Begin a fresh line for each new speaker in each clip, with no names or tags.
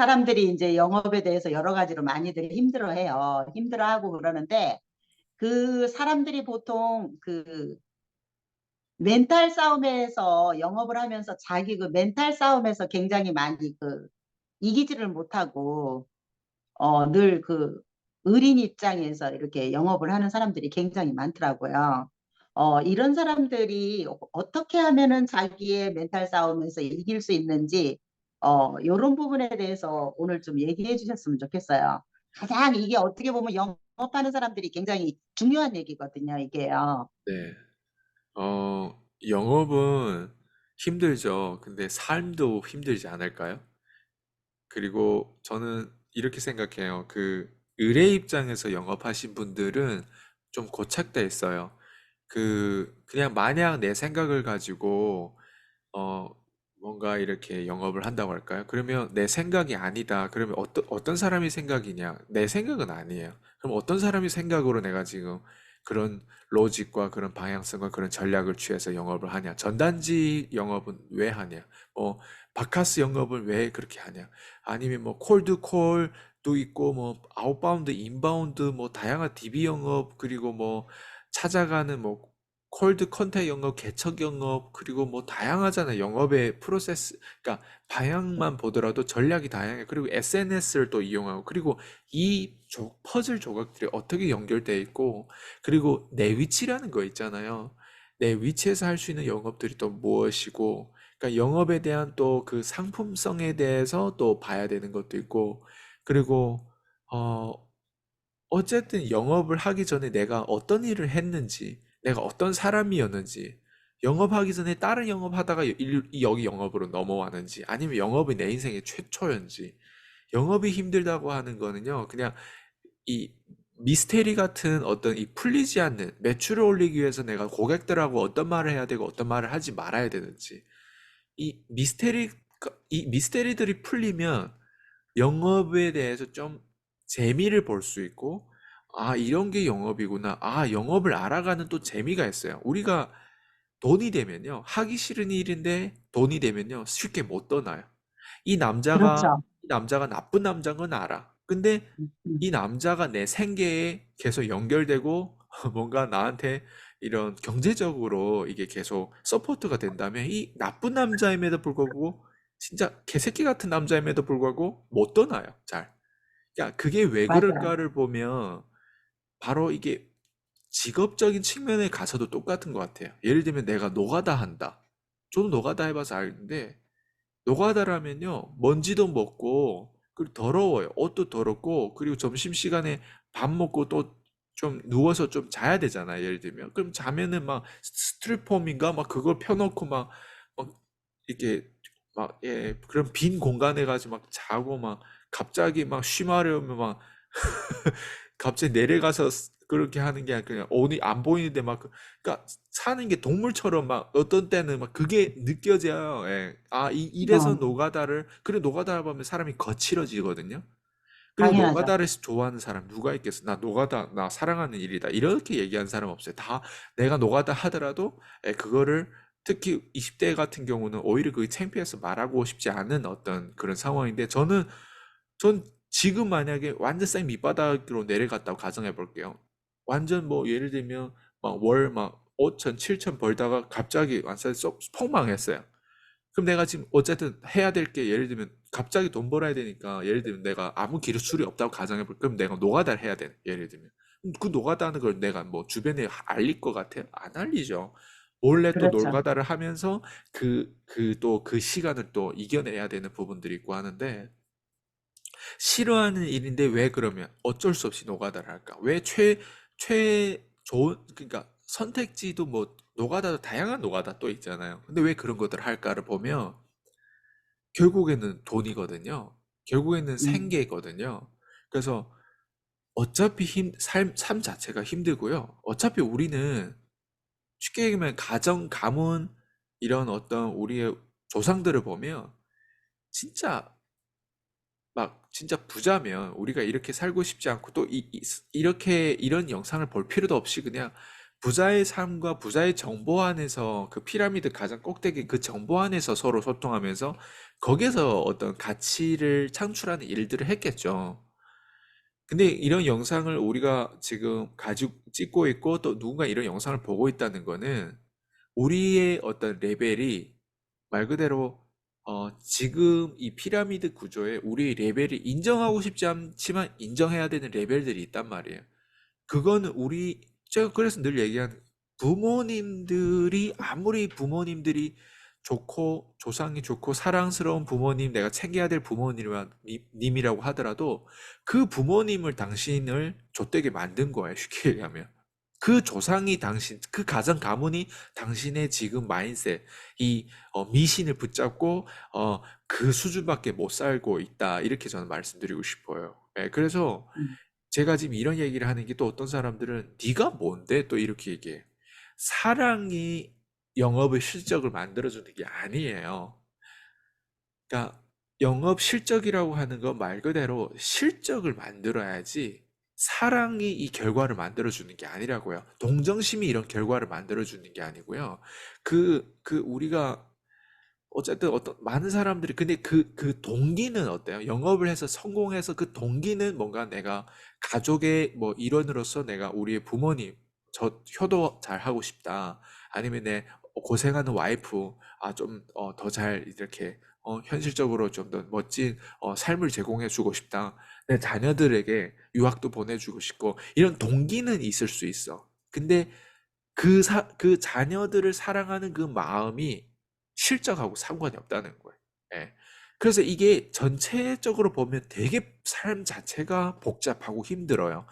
사람들이 이제 영업에 대해서 여러 가지로 많이들 힘들어해요. 힘들어하고 그러는데 그 사람들이 보통 그 멘탈 싸움에서 영업을 하면서 자기 그 멘탈 싸움에서 굉장히 많이 그 이기지를 못하고 늘 그 의린 입장에서 이렇게 영업을 하는 사람들이 굉장히 많더라고요. 이런 사람들이 어떻게 하면은 자기의 멘탈 싸움에서 이길 수 있는지, 이런 부분에 대해서 오늘 좀 얘기해 주셨으면 좋겠어요. 가장 이게 어떻게 보면 영업하는 사람들이 굉장히 중요한 얘기거든요, 이게요.
네. 영업은 힘들죠. 근데 삶도 힘들지 않을까요? 그리고 저는 이렇게 생각해요. 그 의뢰 입장에서 영업하신 분들은 좀 고착돼 있어요. 그냥 마냥 내 생각을 가지고 어 뭔가 이렇게 영업을 한다고 할까요? 그러면 내 생각이 아니다. 그러면 어떤 사람이 생각이냐? 내 생각은 아니에요. 그럼 어떤 사람이 생각으로 내가 지금 그런 로직과 그런 방향성과 그런 전략을 취해서 영업을 하냐? 전단지 영업은 왜 하냐? 뭐 바카스 영업을 왜 그렇게 하냐? 아니면 뭐 콜드콜도 있고 뭐 아웃바운드, 인바운드 뭐 다양한 DB 영업 그리고 뭐 찾아가는 뭐 콜드 컨택 영업, 개척 영업, 그리고 뭐 다양하잖아요. 영업의 프로세스, 그러니까 방향만 보더라도 전략이 다양해. 그리고 SNS를 또 이용하고, 그리고 퍼즐 조각들이 어떻게 연결돼 있고, 그리고 내 위치라는 거 있잖아요. 내 위치에서 할 수 있는 영업들이 또 무엇이고, 그러니까 영업에 대한 또 그 상품성에 대해서 또 봐야 되는 것도 있고, 그리고 어, 어쨌든 영업을 하기 전에 내가 어떤 일을 했는지, 내가 어떤 사람이었는지, 영업하기 전에 다른 영업하다가 여기 영업으로 넘어왔는지, 아니면 영업이 내 인생의 최초였는지, 영업이 힘들다고 하는 거는요, 그냥 이 미스테리 같은 어떤 이 풀리지 않는 매출을 올리기 위해서 내가 고객들하고 어떤 말을 해야 되고 어떤 말을 하지 말아야 되는지, 이 미스테리, 이 미스테리들이 풀리면 영업에 대해서 좀 재미를 볼 수 있고, 아, 이런 게 영업이구나. 아, 영업을 알아가는 또 재미가 있어요. 우리가 돈이 되면요. 하기 싫은 일인데 돈이 되면요. 쉽게 못 떠나요. 이 남자가,
그렇죠.
이 남자가 나쁜 남자인 건 알아. 근데
음.
이 남자가 내 생계에 계속 연결되고 뭔가 나한테 이런 경제적으로 이게 계속 서포트가 된다면 이 나쁜 남자임에도 불구하고 진짜 개새끼 같은 남자임에도 불구하고 못 떠나요. 잘. 야, 그게 왜
맞아요.
그럴까를 보면 바로 이게 직업적인 측면에 가서도 똑같은 것 같아요. 예를 들면 내가 노가다 한다. 저도 노가다 해봐서 알는데 노가다라면요, 먼지도 먹고, 그리고 더러워요. 옷도 더럽고, 그리고 점심시간에 밥 먹고 또 좀 누워서 좀 자야 되잖아요. 예를 들면. 그럼 자면은 막 스트리폼인가? 막 그걸 펴놓고 막 이렇게 막, 예, 그런 빈 공간에 가서 막 자고 막 갑자기 막 쉬마려면 막 갑자기 내려가서 그렇게 하는 게 아니라 그냥 어디 안 보이는데 막 그러니까 사는 게 동물처럼 막 어떤 때는 막 그게 느껴져요. 예. 아, 이래서
어,
노가다를 그래 노가다 보면 사람이 거칠어지거든요. 그리고
당연하죠.
노가다를 좋아하는 사람 누가 있겠어? 나 노가다 나 사랑하는 일이다. 이렇게 얘기하는 사람 없어요. 다 내가 노가다 하더라도 예, 그거를 특히 20대 같은 경우는 오히려 그 창피해서 말하고 싶지 않은 어떤 그런 상황인데 전 지금 만약에 완전 생 밑바닥으로 내려갔다고 가정해 볼게요. 완전 뭐 예를 들면 막 월 막 5천, 7천 벌다가 갑자기 완전 쏙 폭망했어요. 그럼 내가 지금 어쨌든 해야 될 게 예를 들면 갑자기 돈 벌어야 되니까 예를 들면 내가 아무 기술이 없다고 가정해 볼게요. 그럼 내가 노가다를 해야 돼. 예를 들면. 그 노가다 하는 걸 내가 뭐 주변에 알릴 것 같아요? 안 알리죠. 몰래 또
그렇죠.
노가다를 하면서 또 그 시간을 또 이겨내야 되는 부분들이 있고 하는데 싫어하는 일인데 왜 그러면 어쩔 수 없이 노가다를 할까? 왜 좋은, 그러니까 선택지도 뭐, 노가다도 다양한 노가다 또 있잖아요. 근데 왜 그런 것들을 할까를 보면, 결국에는 돈이거든요. 결국에는
음,
생계거든요. 그래서 어차피 삶 자체가 힘들고요. 어차피 우리는 쉽게 얘기하면 가문, 이런 어떤 우리의 조상들을 보면, 진짜 진짜 부자면 우리가 이렇게 살고 싶지 않고 또 이렇게 이런 영상을 볼 필요도 없이 그냥 부자의 삶과 부자의 정보 안에서 그 피라미드 가장 꼭대기 그 정보 안에서 서로 소통하면서 거기에서 어떤 가치를 창출하는 일들을 했겠죠. 근데 이런 영상을 우리가 지금 가지고 찍고 있고 또 누군가 이런 영상을 보고 있다는 거는 우리의 어떤 레벨이 말 그대로 지금 이 피라미드 구조에 우리 레벨이 인정하고 싶지 않지만 인정해야 되는 레벨들이 있단 말이에요. 그거는 제가 그래서 늘 얘기하는 부모님들이 아무리 부모님들이 좋고 조상이 좋고 사랑스러운 부모님 내가 챙겨야 될 부모님이라고 하더라도 그 부모님을 당신을 좆되게 만든 거예요. 쉽게 얘기하면. 그 조상이 그 가정 가문이 당신의 지금 마인셋, 미신을 붙잡고, 그 수준밖에 못 살고 있다. 이렇게 저는 말씀드리고 싶어요. 예, 그래서
음,
제가 지금 이런 얘기를 하는 게 또 어떤 사람들은 네가 뭔데 또 이렇게 얘기해. 사랑이 영업의 실적을 만들어주는 게 아니에요. 그러니까 영업 실적이라고 하는 건 말 그대로 실적을 만들어야지 사랑이 이 결과를 만들어주는 게 아니라고요. 동정심이 이런 결과를 만들어주는 게 아니고요. 우리가 어쨌든 어떤 많은 사람들이 근데 그 동기는 어때요? 영업을 해서 성공해서 그 동기는 뭔가 내가 가족의 뭐 일원으로서 내가 우리의 부모님 저 효도 잘 하고 싶다. 아니면 내 고생하는 와이프 좀 더 잘 이렇게 현실적으로 좀 더 멋진 삶을 제공해 주고 싶다. 내 자녀들에게 유학도 보내주고 싶고 이런 동기는 있을 수 있어. 근데 그 자녀들을 사랑하는 그 마음이 실적하고 상관이 없다는 거예요. 예. 그래서 이게 전체적으로 보면 되게 삶 자체가 복잡하고 힘들어요.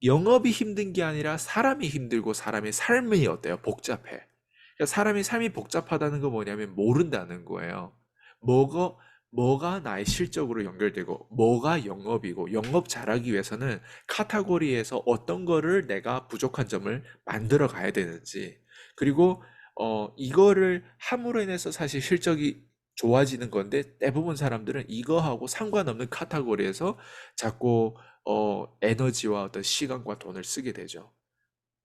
영업이 힘든 게 아니라 사람이 힘들고 사람의 삶이 어때요? 복잡해. 그러니까 사람의 삶이 복잡하다는 건 뭐냐면 모른다는 거예요. 뭐가, 뭐가 나의 실적으로 연결되고, 뭐가 영업이고, 영업 잘하기 위해서는 카테고리에서 어떤 거를 내가 부족한 점을 만들어 가야 되는지, 그리고, 이거를 함으로 인해서 사실 실적이 좋아지는 건데, 대부분 사람들은 이거하고 상관없는 카테고리에서 자꾸 에너지와 어떤 시간과 돈을 쓰게 되죠.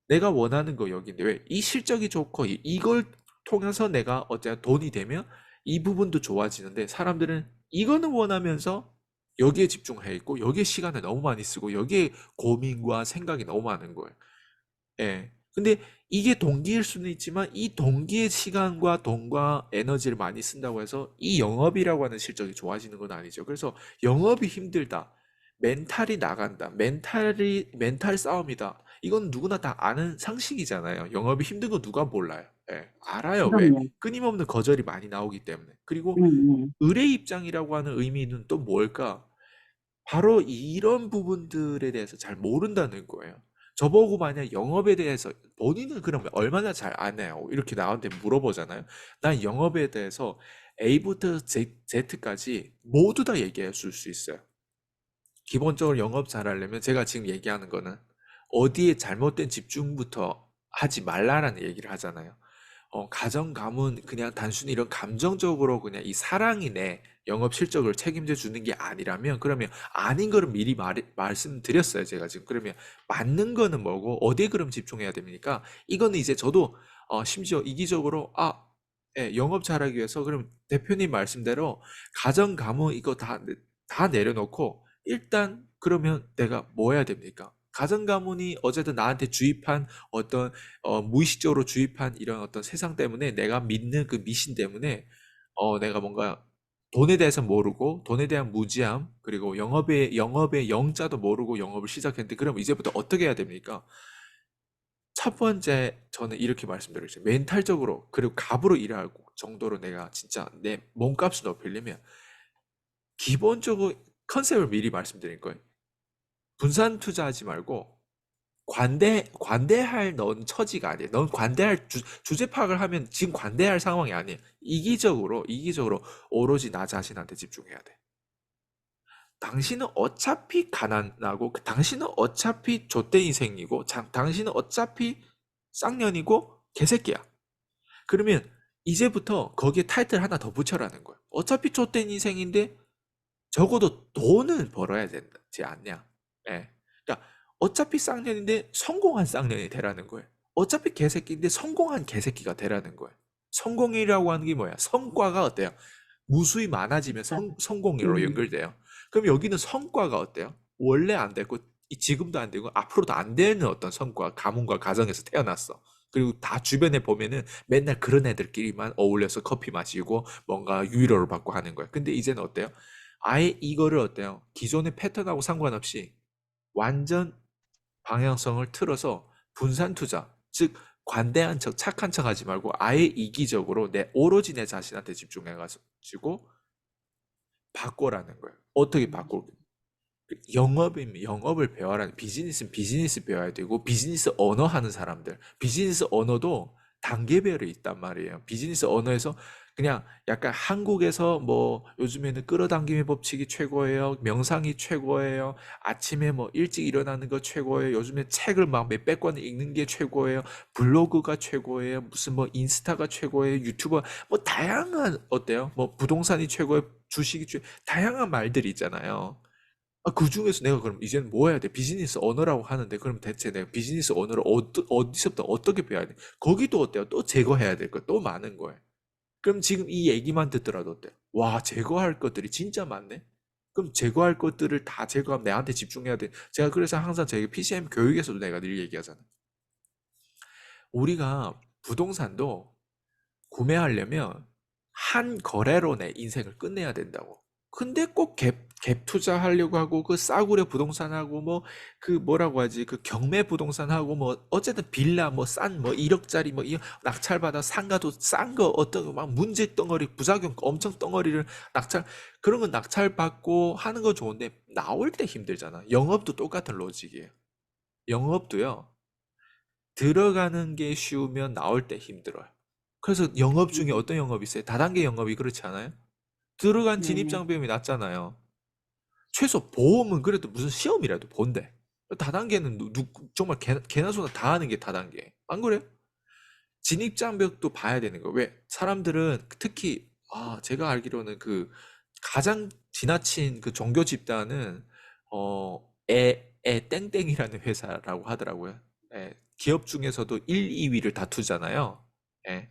내가 원하는 거 여기인데 왜? 이 실적이 좋고 이걸 통해서 내가 어째 돈이 되면 이 부분도 좋아지는데 사람들은 이거는 원하면서 여기에 집중해 있고 여기에 시간을 너무 많이 쓰고 여기에 고민과 생각이 너무 많은 거예요. 예. 근데 이게 동기일 수는 있지만 이 동기의 시간과 돈과 에너지를 많이 쓴다고 해서 이 영업이라고 하는 실적이 좋아지는 건 아니죠. 그래서 영업이 힘들다. 멘탈이 나간다. 멘탈 싸움이다. 이건 누구나 다 아는 상식이잖아요. 영업이 힘든 거 누가 몰라요. 예. 알아요. 왜?
그럼요.
끊임없는 거절이 많이 나오기 때문에. 그리고
음, 음.
의뢰 입장이라고 하는 의미는 또 뭘까? 바로 이런 부분들에 대해서 잘 모른다는 거예요. 저보고 만약 영업에 대해서 본인은 그럼 얼마나 잘 아나요? 이렇게 나한테 물어보잖아요. 난 영업에 대해서 A부터 Z까지 모두 다 얘기해 줄 수 있어요. 기본적으로 영업 잘하려면 제가 지금 얘기하는 거는 어디에 잘못된 집중부터 하지 말라라는 얘기를 하잖아요. 가정, 가문, 그냥 단순히 이런 감정적으로 그냥 이 사랑이 내 영업 실적을 책임져 주는 게 아니라면, 그러면 아닌 거를 미리 말씀드렸어요, 제가 지금. 그러면 맞는 거는 뭐고, 어디에 그럼 집중해야 됩니까? 이거는 이제 저도, 심지어 이기적으로, 예, 영업 잘하기 위해서, 그럼 대표님 말씀대로 가정, 가문 이거 다 내려놓고, 일단, 그러면 내가 뭐 해야 됩니까? 가정, 가문이 어쨌든 나한테 주입한 어떤 무의식적으로 주입한 이런 어떤 세상 때문에 내가 믿는 그 미신 때문에 내가 뭔가 돈에 대해서 모르고 돈에 대한 무지함 그리고 영업의 영자도 모르고 영업을 시작했는데 그럼 이제부터 어떻게 해야 됩니까? 첫 번째 저는 이렇게 말씀드리죠. 멘탈적으로 그리고 갑으로 일할 정도로 내가 진짜 내 몸값을 높이려면 기본적으로 컨셉을 미리 말씀드릴 거예요. 분산 투자하지 말고 관대할 넌 처지가 아니야. 넌 관대할 주제 파악을 하면 지금 관대할 상황이 아니야. 이기적으로 오로지 나 자신한테 집중해야 돼. 당신은 어차피 가난하고 당신은 어차피 좆된 인생이고 당신은 어차피 쌍년이고 개새끼야. 그러면 이제부터 거기에 타이틀 하나 더 붙여라는 거야. 어차피 좆된 인생인데 적어도 돈은 벌어야 되지 않냐. 예. 그러니까 어차피 쌍년인데 성공한 쌍년이 되라는 거예요. 어차피 개새끼인데 성공한 개새끼가 되라는 거예요. 성공이라고 하는 게 뭐야? 성과가 어때요? 무수히 많아지면 성공으로
음,
연결돼요. 그럼 여기는 성과가 어때요? 원래 안 됐고, 지금도 안 되고, 앞으로도 안 되는 어떤 성과, 가문과 가정에서 태어났어. 그리고 다 주변에 보면은 맨날 그런 애들끼리만 어울려서 커피 마시고 뭔가 위로를 받고 하는 거야. 근데 이제는 어때요? 아예 이거를 어때요? 기존의 패턴하고 상관없이 완전 방향성을 틀어서 분산 투자, 즉 관대한 척, 착한 척 하지 말고 아예 이기적으로 오로지 내 자신한테 집중해가지고 바꿔라는 거예요. 어떻게 바꿀? 영업이면 영업을 배워라는, 비즈니스는 비즈니스 배워야 되고, 비즈니스 언어 하는 사람들, 비즈니스 언어도 단계별로 있단 말이에요. 비즈니스 언어에서 그냥 약간 한국에서 뭐 요즘에는 끌어당김의 법칙이 최고예요. 명상이 최고예요. 아침에 뭐 일찍 일어나는 거 최고예요. 요즘에 책을 막 몇백 권 읽는 게 최고예요. 블로그가 최고예요. 무슨 뭐 인스타가 최고예요. 유튜버 뭐 다양한, 어때요? 뭐 부동산이 최고예요. 주식이 다양한 말들이 있잖아요. 그 중에서 내가 그럼 이제는 뭐 해야 돼? 비즈니스 언어라고 하는데, 그럼 대체 내가 비즈니스 언어를 어디서부터 어떻게 배워야 돼? 거기도 어때요? 또 제거해야 될 거 또 많은 거예요. 그럼 지금 이 얘기만 듣더라도 어때? 와, 제거할 것들이 진짜 많네? 그럼 제거할 것들을 다 제거하면 내한테 집중해야 돼. 제가 그래서 항상 저희 PCM 교육에서도 내가 늘 얘기하잖아. 우리가 부동산도 구매하려면 한 거래로 내 인생을 끝내야 된다고. 근데 꼭 갭 투자하려고 하고, 그 싸구려 부동산하고 뭐 그 뭐라고 하지, 그 경매 부동산하고 뭐 어쨌든 빌라 뭐 싼 뭐 1억짜리 뭐 낙찰받아 상가도 싼 거 어떤 거 막 문제 덩어리 부작용 엄청 덩어리를 낙찰, 그런 건 낙찰받고 하는 거 좋은데 나올 때 힘들잖아. 영업도 똑같은 로직이에요. 영업도요. 들어가는 게 쉬우면 나올 때 힘들어요. 그래서 영업 중에
음,
어떤 영업이 있어요? 다단계 영업이 그렇지 않아요? 들어간
네.
진입장벽이 낮잖아요. 최소 보험은 그래도 무슨 시험이라도 본대. 다단계는 정말 개나 소나 다 하는 게 다단계. 안 그래요? 진입장벽도 봐야 되는 거. 왜? 사람들은 특히, 제가 알기로는 그 가장 지나친 그 종교 집단은 땡땡이라는 회사라고 하더라고요. 예, 기업 중에서도 1, 2위를 다투잖아요. 예.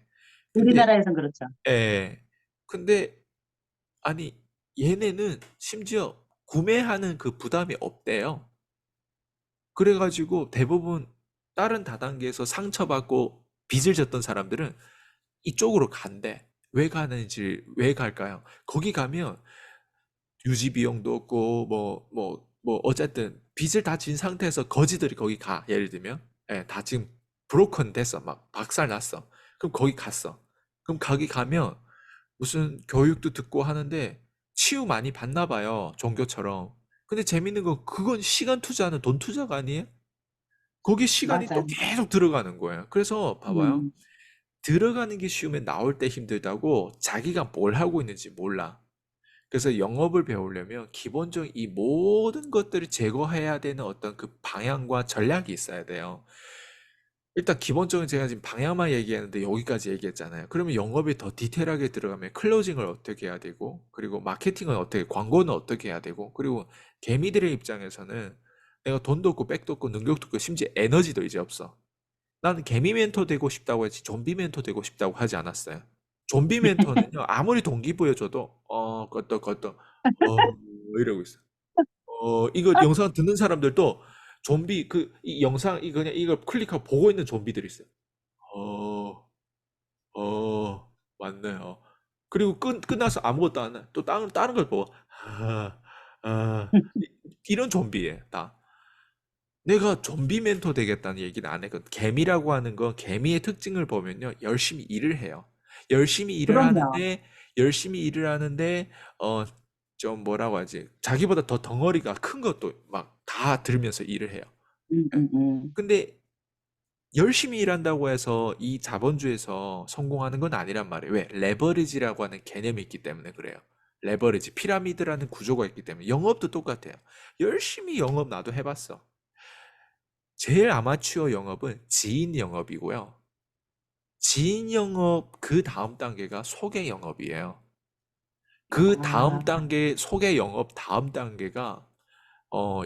근데
우리나라에선 그렇죠.
예. 근데 아니, 얘네는 심지어 구매하는 그 부담이 없대요. 그래가지고 대부분 다른 다단계에서 상처받고 빚을 졌던 사람들은 이쪽으로 간대. 왜 가는지, 왜 갈까요? 거기 가면 유지 비용도 없고, 어쨌든 빚을 다 진 상태에서 거지들이 거기 가. 예를 들면, 예, 다 지금 브로큰 됐어. 막 박살 났어. 그럼 거기 갔어. 그럼 거기 가면 무슨 교육도 듣고 하는데 치유 많이 받나 봐요. 종교처럼. 근데 재밌는 건 그건 시간 투자는 돈 투자가 아니에요? 거기 시간이 또
맞아요.
계속 들어가는 거예요. 그래서 봐봐요.
음,
들어가는 게 쉬우면 나올 때 힘들다고, 자기가 뭘 하고 있는지 몰라. 그래서 영업을 배우려면 기본적인 이 모든 것들을 제거해야 되는 어떤 그 방향과 전략이 있어야 돼요. 일단 기본적인, 제가 지금 방향만 얘기했는데 여기까지 얘기했잖아요. 그러면 영업이 더 디테일하게 들어가면 클로징을 어떻게 해야 되고, 그리고 마케팅은 어떻게, 광고는 어떻게 해야 되고, 그리고 개미들의 입장에서는 내가 돈도 없고 백도 없고 능력도 없고 심지어 에너지도 이제 없어. 나는 개미 멘토 되고 싶다고 했지 좀비 멘토 되고 싶다고 하지 않았어요. 좀비 멘토는요, 아무리 동기부여줘도 껐다 이러고 있어. 이거 영상 듣는 사람들도 좀비, 이 영상 이 그냥 이걸 클릭하고 보고 있는 좀비들이 있어요. 어, 맞네요. 그리고 끝나서 아무것도 안 해. 또 다른 걸 보고, 아, 이런 좀비예요, 다. 내가 좀비 멘토 되겠다는 얘기는 안 했거든. 개미라고 하는 건, 개미의 특징을 보면요, 열심히 일을 해요. 열심히 일을
그럼요.
하는데, 열심히 일을 하는데, 어, 좀 뭐라고 하지? 자기보다 더 덩어리가 큰 것도 막 다 들면서 일을 해요.
음,
예.
음, 음.
근데 열심히 일한다고 해서 이 자본주의에서 성공하는 건 아니란 말이에요. 왜? 레버리지라고 하는 개념이 있기 때문에 그래요. 레버리지, 피라미드라는 구조가 있기 때문에. 영업도 똑같아요. 열심히 영업 나도 해봤어. 제일 아마추어 영업은 지인 영업이고요. 지인 영업 그 다음 단계가 소개 영업이에요. 그 다음
아,
단계, 소개 영업 다음 단계가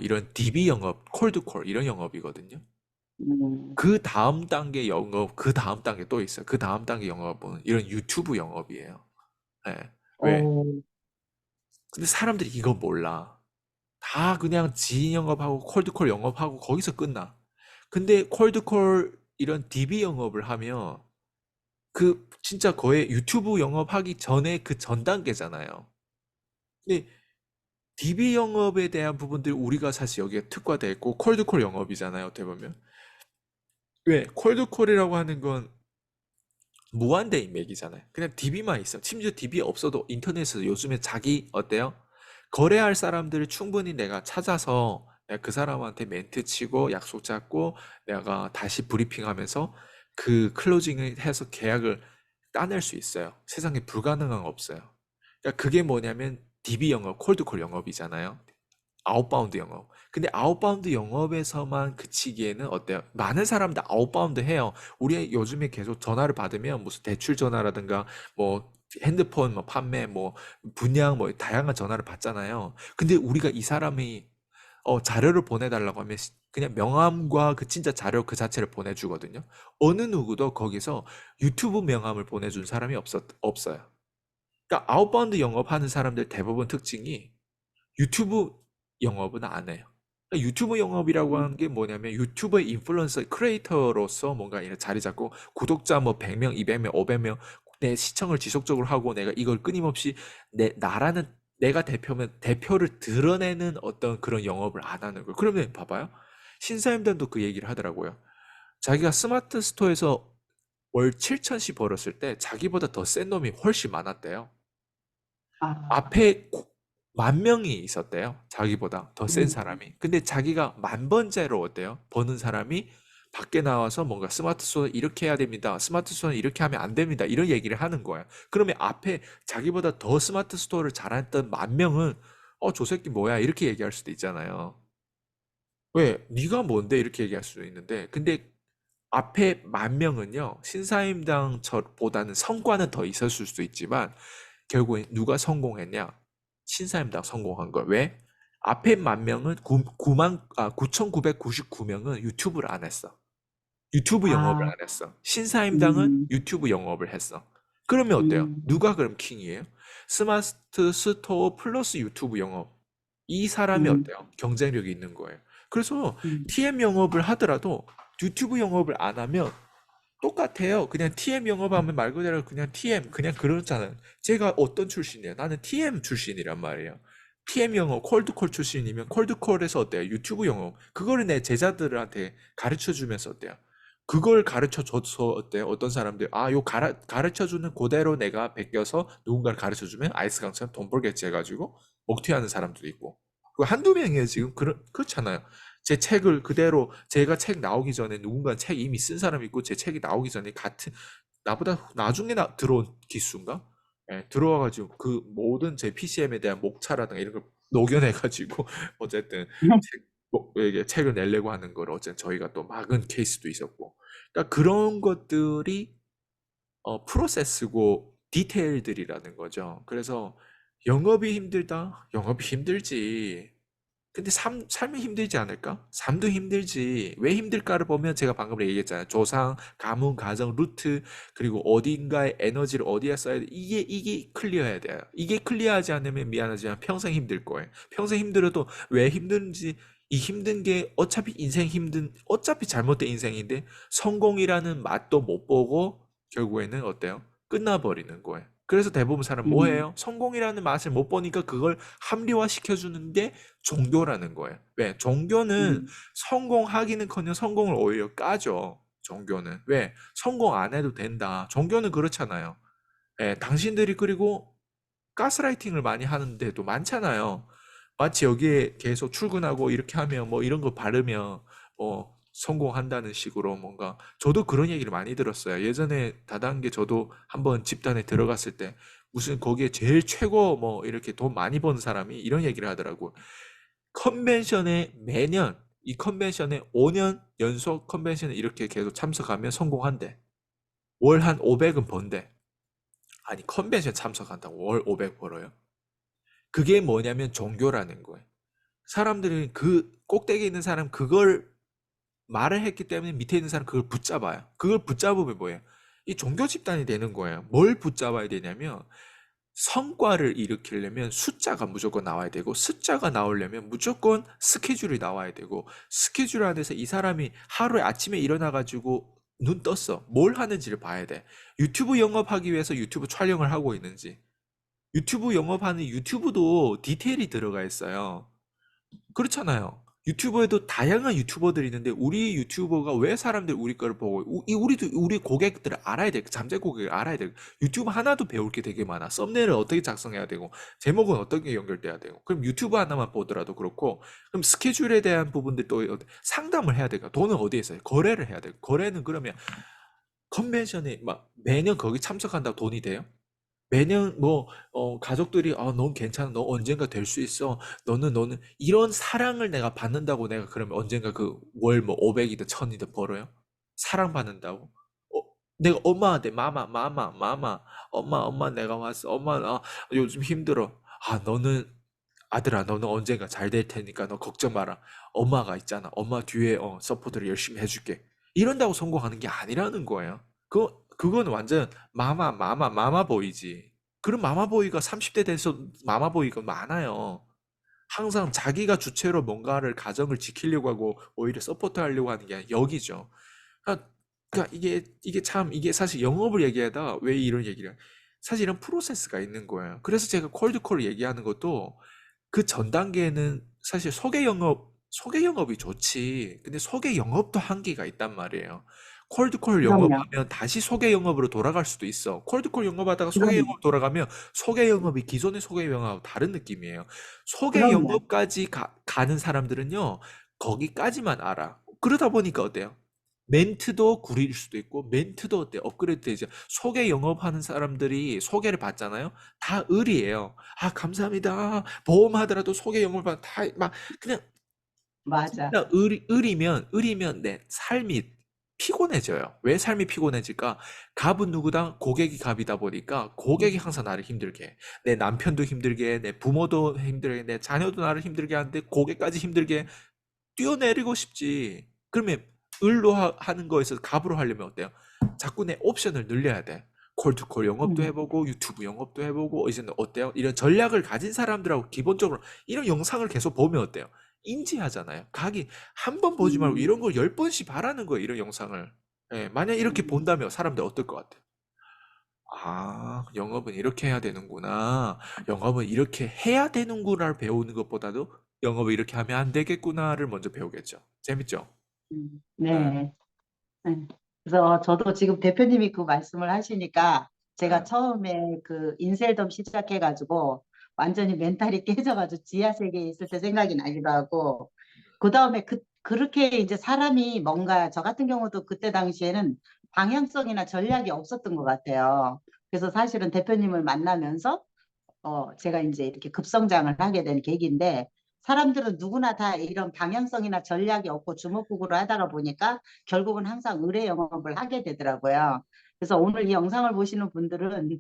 이런 DB 영업, 콜드콜 이런 영업이거든요.
음,
그 다음 단계 영업, 그 다음 단계 또 있어요. 그 다음 단계 영업은 이런 유튜브 영업이에요. 예. 왜?
어,
근데 사람들이 이거 몰라. 다 그냥 지인 영업하고 콜드콜 영업하고 거기서 끝나. 근데 콜드콜 이런 DB 영업을 하면 그 진짜 거의 유튜브 영업하기 전에 그 전 단계잖아요. 근데 DB 영업에 대한 부분들 우리가 사실 여기에 특화돼 있고 콜드콜 영업이잖아요. 어떻게 보면. 왜? 콜드콜이라고 하는 건 무한대 인맥이잖아요. 그냥 DB만 있어. 심지어 DB 없어도 인터넷에서 요즘에 자기 어때요? 거래할 사람들을 충분히 내가 찾아서 내가 그 사람한테 멘트 치고 약속 잡고 내가 다시 브리핑하면서 그 클로징을 해서 계약을 따낼 수 있어요. 세상에 불가능한 거 없어요. 그러니까 그게 뭐냐면 DB 영업, 콜드콜 영업이잖아요. 아웃바운드 영업. 근데 아웃바운드 영업에서만 그치기에는 어때요? 많은 사람들 아웃바운드 해요. 우리 요즘에 계속 전화를 받으면 무슨 대출 전화라든가 뭐 핸드폰 뭐 판매 뭐 분양 뭐 다양한 전화를 받잖아요. 근데 우리가 이 사람이 자료를 보내달라고 하면 그냥 명함과 그 진짜 자료 그 자체를 보내주거든요. 어느 누구도 거기서 유튜브 명함을 보내준 사람이 없어요. 그러니까 아웃바운드 영업하는 사람들 대부분 특징이 유튜브 영업은 안 해요. 그러니까 유튜브 영업이라고
음,
하는 게 뭐냐면 유튜버 인플루언서 크리에이터로서 뭔가 이런 자리 잡고 구독자 뭐 100명, 200명, 500명 내 시청을 지속적으로 하고 내가 이걸 끊임없이 나라는 내가 대표면 대표를 드러내는 어떤 그런 영업을 안 하는 거예요. 그러면 봐봐요. 신사임당도 그 얘기를 하더라고요. 자기가 스마트 스토어에서 월 7천씩 벌었을 때 자기보다 더 센 놈이 훨씬 많았대요.
아,
앞에 10,000명이 있었대요. 자기보다 더 센
음,
사람이. 근데 자기가 만번째로 어때요? 버는 사람이 밖에 나와서 뭔가 스마트 스토어 이렇게 해야 됩니다. 스마트 스토어는 이렇게 하면 안 됩니다. 이런 얘기를 하는 거예요. 그러면 앞에 자기보다 더 스마트 스토어를 잘했던 10,000명은 저 새끼 뭐야? 이렇게 얘기할 수도 있잖아요. 왜? 네가 뭔데? 이렇게 얘기할 수도 있는데 근데 앞에 10,000명은요. 신사임당보다는 성과는 더 있었을 수도 있지만 결국에 누가 성공했냐? 신사임당 성공한 거. 왜? 앞에 10,000명은 9,999명은 유튜브를 안 했어. 유튜브 영업을
아,
안 했어. 신사임당은
음,
유튜브 영업을 했어. 그러면 어때요?
음,
누가 그럼 킹이에요? 스마트 스토어 플러스 유튜브 영업. 이 사람이
음,
어때요? 경쟁력이 있는 거예요. 그래서
음,
TM 영업을 하더라도 유튜브 영업을 안 하면 똑같아요. 그냥 TM 영업하면 말 그대로 그냥 TM 그냥 그렇잖아요. 제가 어떤 출신이에요? 나는 TM 출신이란 말이에요. TM 영업 콜드콜 출신이면 콜드콜에서 어때요? 유튜브 영업 그거를 내 제자들한테 가르쳐 주면서 어때요? 그걸 가르쳐 줘서 어때요? 어떤 사람들 요 가르쳐 주는 그대로 내가 베껴서 누군가를 가르쳐 주면 아이스 강처럼 돈 벌겠지 해가지고 먹튀하는 사람들도 있고 그 한두 명이에요 지금 그렇잖아요. 제 책을 그대로 제가 책 나오기 전에 누군가 책 이미 쓴 사람이 있고 제 책이 나오기 전에 같은 나보다 나중에 들어온 기수인가? 예, 들어와가지고 그 모든 제 PCM에 대한 목차라든가 이런 걸 녹여내가지고 어쨌든 이게 책을 내려고 하는 걸 어쨌든 저희가 또 막은 케이스도 있었고 그러니까 그런 것들이 프로세스고 디테일들이라는 거죠. 그래서 영업이 힘들다? 영업이 힘들지. 근데 삶이 힘들지 않을까? 삶도 힘들지. 왜 힘들까를 보면 제가 방금 얘기했잖아요. 조상, 가문, 가정, 루트, 그리고 어딘가에 에너지를 어디에 써야 돼. 이게 클리어해야 돼요. 이게 클리어하지 않으면 미안하지만 평생 힘들 거예요. 평생 힘들어도 왜 힘든지, 이 힘든 게 어차피 어차피 잘못된 인생인데 성공이라는 맛도 못 보고 결국에는 어때요? 끝나버리는 거예요. 그래서 대부분 사람 뭐
음,
해요? 성공이라는 맛을 못 보니까 그걸 합리화 시켜주는 게 종교라는 거예요. 왜? 종교는
음,
성공하기는커녕 성공을 오히려 까죠. 종교는. 왜? 성공 안 해도 된다. 종교는 그렇잖아요. 예, 당신들이 그리고 가스라이팅을 많이 하는 데도 많잖아요. 마치 여기에 계속 출근하고 이렇게 하면 뭐 이런 거 바르면 성공한다는 식으로 뭔가 저도 그런 얘기를 많이 들었어요. 예전에 다단계 저도 한번 집단에 들어갔을 때 무슨 거기에 제일 최고 뭐 이렇게 돈 많이 버는 사람이 이런 얘기를 하더라고. 컨벤션에 매년 이 컨벤션에 5년 연속 컨벤션에 이렇게 계속 참석하면 성공한대. 월 한 500은 번대. 아니 컨벤션 참석한다고 월 500 벌어요? 그게 뭐냐면 종교라는 거예요. 사람들은 그 꼭대기에 있는 사람 그걸 말을 했기 때문에 밑에 있는 사람 그걸 붙잡아요. 그걸 붙잡으면 뭐예요? 이 종교 집단이 되는 거예요. 뭘 붙잡아야 되냐면 성과를 일으키려면 숫자가 무조건 나와야 되고 숫자가 나오려면 무조건 스케줄이 나와야 되고 스케줄 안에서 이 사람이 하루에 아침에 일어나 가지고 눈 떴어. 뭘 하는지를 봐야 돼. 유튜브 영업하기 위해서 유튜브 촬영을 하고 있는지. 유튜브 영업하는 유튜브도 디테일이 들어가 있어요. 그렇잖아요. 유튜버에도 다양한 유튜버들이 있는데 우리 유튜버가 왜 사람들이 우리 거를 보고 우리도 우리 고객들을 알아야 돼. 잠재 고객을 알아야 돼. 유튜브 하나도 배울 게 되게 많아. 썸네일을 어떻게 작성해야 되고 제목은 어떻게 연결돼야 되고 그럼 유튜브 하나만 보더라도 그렇고 그럼 스케줄에 대한 부분들 또 상담을 해야 되고 돈은 어디에 있어요? 거래를 해야 되고 거래는 그러면 컨벤션에 막 매년 거기 참석한다고 돈이 돼요? 매년 뭐 가족들이 넌 괜찮아. 너 언젠가 될 수 있어. 너는 이런 사랑을 내가 받는다고 내가 그러면 언젠가 그 월 뭐 500이든 1000이든 벌어요? 사랑받는다고? 어, 내가 엄마한테 마마 엄마 내가 왔어. 엄마 나 요즘 힘들어. 너는 아들아 너는 언젠가 잘 될 테니까 너 걱정 마라. 엄마가 있잖아. 엄마 뒤에 서포트를 열심히 해줄게. 이런다고 성공하는 게 아니라는 거예요. 그건 완전 마마보이지. 그런 마마보이가 30대 돼서 마마보이가 많아요. 항상 자기가 주체로 뭔가를 가정을 지키려고 하고 오히려 서포트 하려고 하는 게 여기죠. 그러니까, 그러니까 이게 참 이게 사실 영업을 얘기하다 왜 이런 얘기를 사실 이런 프로세스가 있는 거예요. 그래서 제가 콜드콜 얘기하는 것도 그 전 단계에는 사실 소개 영업이 좋지. 근데 소개 영업도 한계가 있단 말이에요. 콜드콜
그럼요.
영업하면 다시 소개 영업으로 돌아갈 수도 있어. 콜드콜 영업하다가 소개
그럼요.
영업 돌아가면 소개 영업이 기존의 소개 영업하고 다른 느낌이에요. 소개
그럼요.
영업까지 가는 사람들은요, 거기까지만 알아. 그러다 보니까 어때요? 멘트도 구릴 수도 있고, 멘트도 어때요? 업그레이드 되죠. 소개 영업하는 사람들이 소개를 받잖아요? 다 을이에요. 감사합니다. 보험하더라도 소개 영업을 다, 막, 그냥,
맞아.
진짜 을이면 내 삶이 피곤해져요. 왜 삶이 피곤해질까? 갑은 누구다? 고객이 갑이다 보니까 고객이 항상 나를 힘들게 해. 내 남편도 힘들게 해. 내 부모도 힘들게 해. 내 자녀도 나를 힘들게 하는데 고객까지 힘들게 해. 뛰어내리고 싶지. 그러면 을로 하는 거에서 갑으로 하려면 어때요? 자꾸 내 옵션을 늘려야 돼. 콜투콜 영업도
음,
해보고 유튜브 영업도 해보고 이제는 어때요? 이런 전략을 가진 사람들하고 기본적으로 이런 영상을 계속 보면 어때요? 인지하잖아요. 각이 한 번 보지 말고
음,
이런 걸 10번씩 바라는 거예요. 이런 영상을. 예, 만약 이렇게
음,
본다면 사람들 어떨 것 같아요? 영업은 이렇게 해야 되는구나. 영업은 이렇게 해야 되는구나를 배우는 것보다도 영업을 이렇게 하면 안 되겠구나를 먼저 배우겠죠. 재밌죠? 예,
네. 네. 그래서 저도 지금 대표님이 그 말씀을 하시니까 제가
예,
처음에 그 인셀덤 시작해가지고 완전히 멘탈이 깨져가지고 지하 세계에 있을 때 생각이 나기도 하고 그 다음에 그렇게 이제 사람이 뭔가 저 같은 경우도 그때 당시에는 방향성이나 전략이 없었던 것 같아요. 그래서 사실은 대표님을 만나면서 제가 이제 이렇게 급성장을 하게 된 계기인데, 사람들은 누구나 다 이런 방향성이나 전략이 없고 주먹구구로 하다가 보니까 결국은 항상 의뢰 영업을 하게 되더라고요. 그래서 오늘 이 영상을 보시는 분들은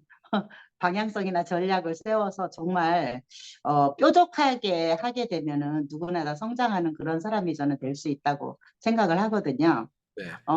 방향성이나 전략을 세워서 정말 뾰족하게 하게 되면은 누구나 다 성장하는 그런 사람이 저는 될 수 있다고 생각을 하거든요.
네.
어,